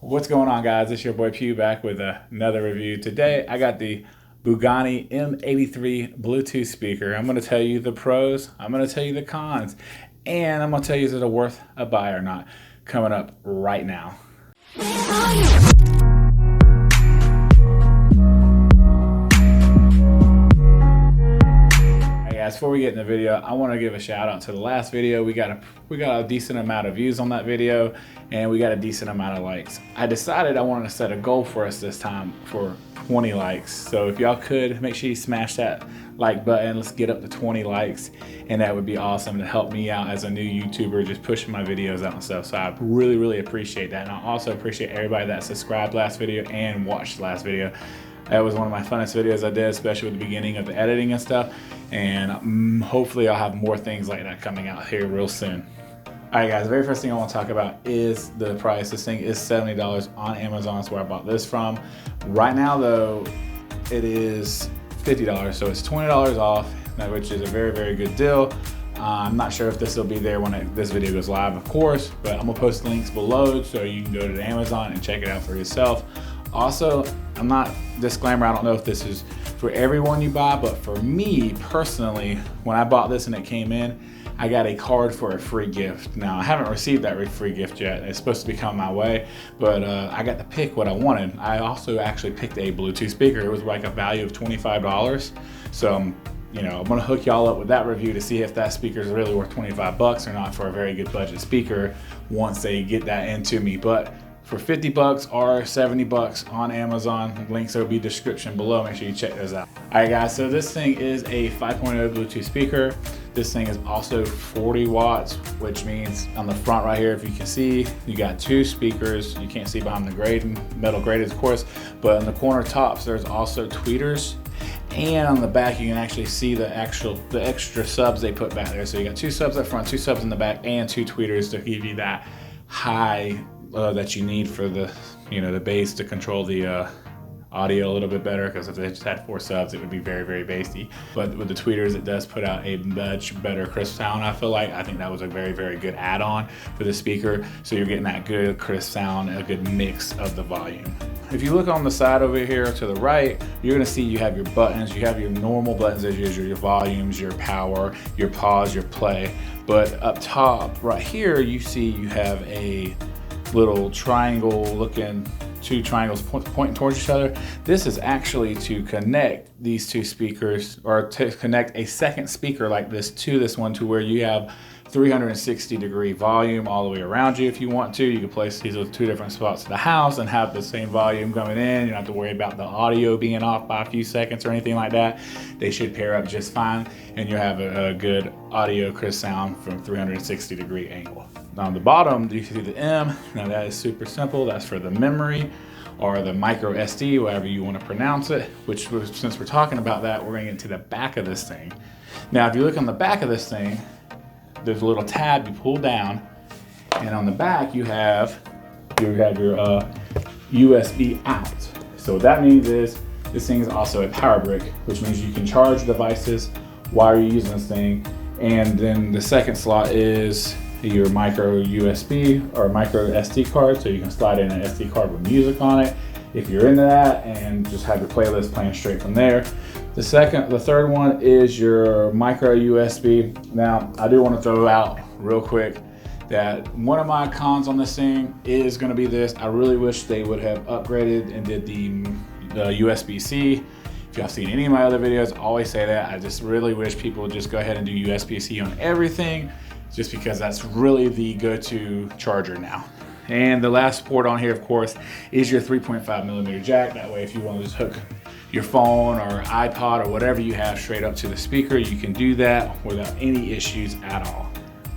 What's going on, guys? It's your boy Pew back with another review. Today I got the Bugani M83 Bluetooth speaker. I'm going to tell you the pros, I'm going to tell you the cons, and I'm going to tell you is it worth a buy or not, coming up right now. Before we get in the video, I want to give a shout out to the last video. We got a decent amount of views on that video, and we got a decent amount of likes. I decided I wanted to set a goal for us this time for 20 likes. So if y'all could, make sure you smash that like button. Let's get up to 20 likes, and that would be awesome to help me out as a new YouTuber, just pushing my videos out and stuff. So I really appreciate that, and I also appreciate everybody that subscribed last video and watched the last video. That was one of my funnest videos I did, especially with the beginning of the editing and stuff. And hopefully I'll have more things like that coming out here real soon. All right, guys, the very first thing I want to talk about is the price. This thing is $70 on Amazon. That's where I bought this from. Right now, though, it is $50, so it's $20 off, which is a very good deal. I'm not sure if this will be there when this video goes live, of course, but I'm gonna post links below so you can go to Amazon and check it out for yourself. Also, disclaimer, I don't know if this is for everyone you buy, but for me personally, when I bought this and it came in, I got a card for a free gift. Now, I haven't received that free gift yet. It's supposed to be coming my way, but I got to pick what I wanted. I also actually picked a Bluetooth speaker. It was like a value of $25. So, you know, I'm gonna hook y'all up with that review to see if that speaker is really worth 25 bucks or not for a very good budget speaker once they get that into me. But for 50 bucks or 70 bucks on Amazon, links will be description below. Make sure you check those out. All right, guys, so this thing is a 5.0 Bluetooth speaker. This thing is also 40 watts, which means on the front right here, if you can see, you got two speakers. You can't see behind the metal graded, of course, but on the corner tops, there's also tweeters. And on the back, you can actually see the extra subs they put back there. So you got two subs up front, two subs in the back, and two tweeters to give you that high that you need for the bass to control the audio a little bit better, because if they just had four subs, it would be very bassy. But with the tweeters, it does put out a much better crisp sound. I think that was a very good add-on for the speaker. So you're getting that good crisp sound, a good mix of the volume. If you look on the side over here to the right, you're gonna see you have your buttons. You have your normal buttons as usual, your volumes, your power, your pause, your play. But up top right here, you see you have a little triangle looking, two triangles pointing towards each other. This is actually to connect these two speakers, or to connect a second speaker like this to this one, to where you have 360-degree volume all the way around you. If you want to, you can place these with two different spots of the house and have the same volume coming in. You don't have to worry about the audio being off by a few seconds or anything like that. They should pair up just fine, and you have a good audio crisp sound from 360-degree angle. On the bottom, you see the M. Now that is super simple. That's for the memory or the micro SD, whatever you want to pronounce it, which, since we're talking about that, we're going to get to the back of this thing. Now, if you look on the back of this thing, there's a little tab you pull down, and on the back you have your USB out. So what that means is this thing is also a power brick, which means you can charge devices while you're using this thing. And then the second slot is your micro USB or micro SD card, so you can slide in an SD card with music on it if you're into that, and just have your playlist playing straight from there. The third one is your micro USB. Now, I do want to throw out real quick that one of my cons on this thing is going to be this. I really wish they would have upgraded and did the USB-C. If y'all seen any of my other videos, I always say that. I just really wish people would just go ahead and do USB-C on everything, just because that's really the go-to charger now. And the last port on here, of course, is your 3.5mm jack. That way, if you want to just hook your phone or iPod or whatever you have straight up to the speaker, you can do that without any issues at all.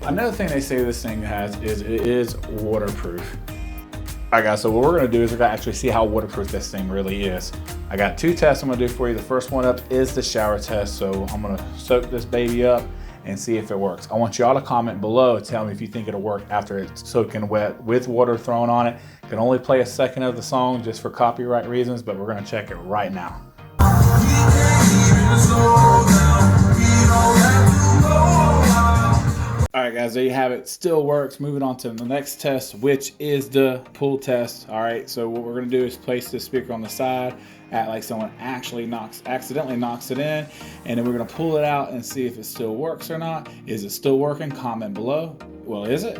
Another thing they say this thing has is it is waterproof. All right, guys, so what we're gonna do is we're gonna actually see how waterproof this thing really is. I got two tests I'm gonna do for you. The first one up is the shower test. So I'm gonna soak this baby up and see if it works. I want y'all to comment below, tell me if you think it'll work after it's soaking wet with water thrown on it. I can only play a second of the song just for copyright reasons, but we're gonna check it right now. All right, guys, there you have it. Still works. Moving on to the next test, which is the pull test. All right, so what we're gonna do is place this speaker on the side, act like someone actually accidentally knocks it in, and then we're gonna pull it out and see if it still works or not. Is it still working? Comment below. Well, is it?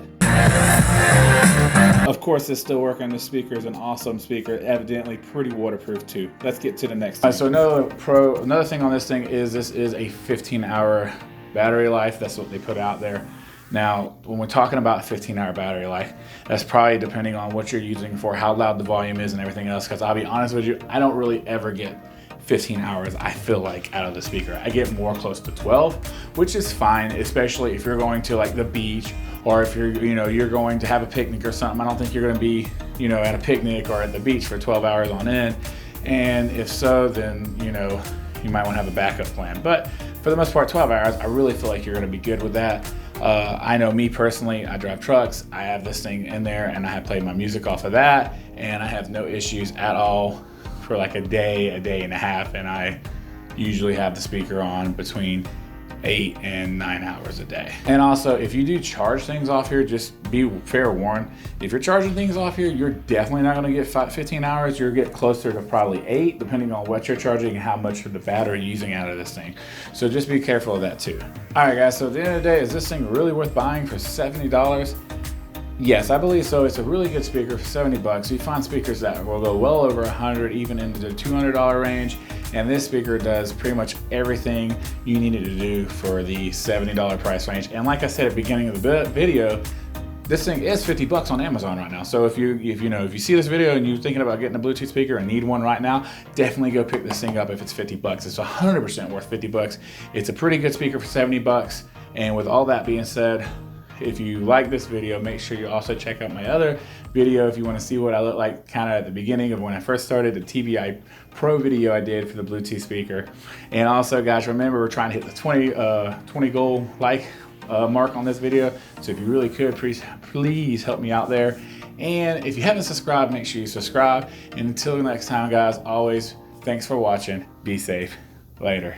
Of course, it's still working. This speaker is an awesome speaker, evidently pretty waterproof too. Let's get to the next thing. So another thing on this thing is this is a 15-hour battery life. That's what they put out there. Now, when we're talking about 15-hour battery life, that's probably depending on what you're using for, how loud the volume is and everything else, because I'll be honest with you, I don't really ever get 15 hours, I feel like, out of the speaker. I get more close to 12, which is fine, especially if you're going to like the beach, or if you're going to have a picnic or something. I don't think you're gonna be, at a picnic or at the beach for 12 hours on end. And if so, then, you might wanna have a backup plan. But for the most part, 12 hours, I really feel like you're gonna be good with that. I know me personally, I drive trucks, I have this thing in there and I have played my music off of that, and I have no issues at all for like a day and a half, and I usually have the speaker on between 8 and 9 hours a day. And also, if you do charge things off here, just be fair warned. If you're charging things off here, you're definitely not gonna get 15 hours. You'll get closer to probably 8, depending on what you're charging and how much of the battery you're using out of this thing. So just be careful of that too. All right, guys, so at the end of the day, is this thing really worth buying for $70? Yes, I believe so. It's a really good speaker for 70 bucks. You find speakers that will go well over 100, even into the $200 range. And this speaker does pretty much everything you need it to do for the $70 price range. And like I said at the beginning of the video, this thing is 50 bucks on Amazon right now. So if you see this video and you're thinking about getting a Bluetooth speaker and need one right now, definitely go pick this thing up if it's 50 bucks. It's 100% worth 50 bucks. It's a pretty good speaker for 70 bucks. And with all that being said, if you like this video, make sure you also check out my other video if you want to see what I look like kind of at the beginning of when I first started, the TBI Pro video I did for the Bluetooth speaker. And also, guys, remember, we're trying to hit the 20 goal like mark on this video. So if you really could, please help me out there. And if you haven't subscribed, make sure you subscribe. And until next time, guys, always thanks for watching. Be safe. Later.